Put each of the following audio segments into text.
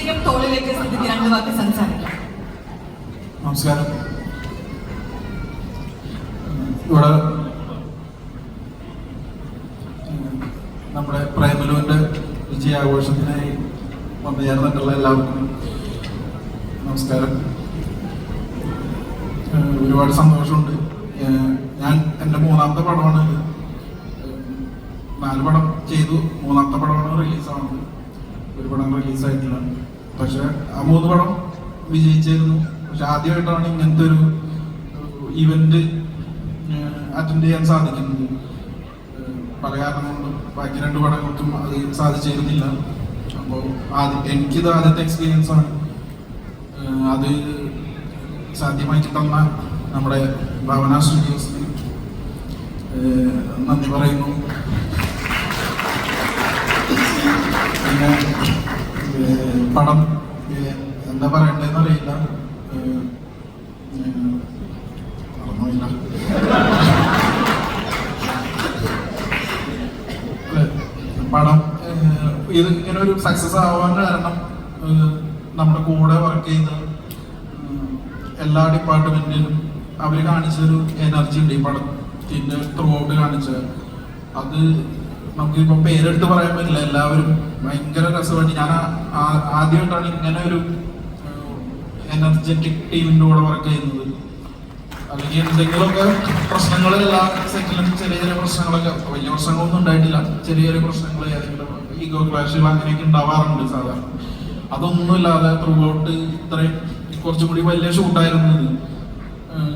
വിജയം തോളിലേക്ക് സ്ഥിതിക്ക് രണ്ട് വാക്ക് സംസാരിക്കാം. നമസ്കാരം. ഇവിടെ നമ്മുടെ പ്രേമലുവിന്റെ വിജയാഘോഷത്തിനായി വന്നു ചേർന്നിട്ടുള്ള എല്ലാവർക്കും നമസ്കാരം. ഒരുപാട് സന്തോഷമുണ്ട്. ഞാൻ എൻ്റെ മൂന്നാമത്തെ പടമാണ്. 4 പടം ചെയ്തു, മൂന്നാമത്തെ പടമാണ് റിലീസാവുന്നത്. ഒരു പടം റിലീസായിട്ടില്ല. പക്ഷെ ആ 3 പടം വിജയിച്ചായിരുന്നു. പക്ഷെ ആദ്യമായിട്ടാണ് ഇങ്ങനത്തെ ഒരു ഇവന്റ് അറ്റൻഡ് ചെയ്യാൻ സാധിക്കുന്നത്. പല കാരണം കൊണ്ടും ബാക്കി 2 പടങ്ങൾക്കും അത് സാധിച്ചിരുന്നില്ല. അപ്പോൾ എനിക്കിത് ആദ്യത്തെ എക്സ്പീരിയൻസ് ആണ്. അത് സാധ്യമാക്കി തന്ന നമ്മുടെ ഭാവന സ്റ്റുഡിയോസിന് നന്ദി പറയുന്നു. പിന്നെ പടം എന്താ പറയണ്ടതെന്ന് അറിയില്ല. പടം ഇത് ഇങ്ങനെ ഒരു സക്സസ് ആവാൻ കാരണം നമ്മുടെ കൂടെ വർക്ക് ചെയ്ത എല്ലാ ഡിപ്പാർട്ട്മെന്റിലും അവർ കാണിച്ചൊരു എനർജി ഉണ്ട്. ഈ പടത്തിന്റെ ത്രൂ ഔട്ട് കാണിച്ച അത് നമുക്കിപ്പോൾ പേരെടുത്ത് പറയാൻ പറ്റില്ല. എല്ലാവരും ഭയങ്കര രസമായിട്ട്. ഞാൻ ആദ്യമായിട്ടാണ് ഇങ്ങനെ ഒരു എനർജറ്റിക് ടീമിൻ്റെ കൂടെ വർക്ക് ചെയ്യുന്നത്. അല്ലെങ്കിൽ എന്തെങ്കിലുമൊക്കെ പ്രശ്നങ്ങൾ എല്ലാ സെറ്റിലും ചെറിയ ചെറിയ പ്രശ്നങ്ങളൊക്കെ, വലിയ പ്രശ്നങ്ങളൊന്നും ഉണ്ടായിട്ടില്ല. ചെറിയ ചെറിയ പ്രശ്നങ്ങൾ, ഏതെങ്കിലും ഈഗോ ക്ലാഷുകൾ അങ്ങനെയൊക്കെ ഉണ്ടാവാറുണ്ട് സാധാരണ. അതൊന്നുമില്ലാതെ ത്രൂ ഔട്ട് ഇത്രയും കുറച്ചും കൂടി വലിയ ഷൂട്ടായിരുന്നത്,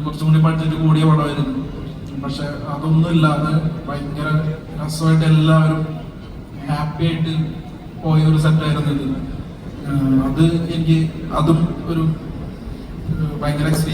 കുറച്ചും കൂടി ബഡ്ജറ്റ് കൂടിയ പടമായിരുന്നു. പക്ഷെ അതൊന്നും ഇല്ലാതെ ഭയങ്കര രസമായിട്ട് എല്ലാവരും ഹാപ്പി ആയിട്ട് പോയ ഒരു സെറ്റായിരുന്നു ഇത്. അത് എനിക്ക് അതും ഒരു ഭയങ്കര എക്സ്പീരിയൻസ്.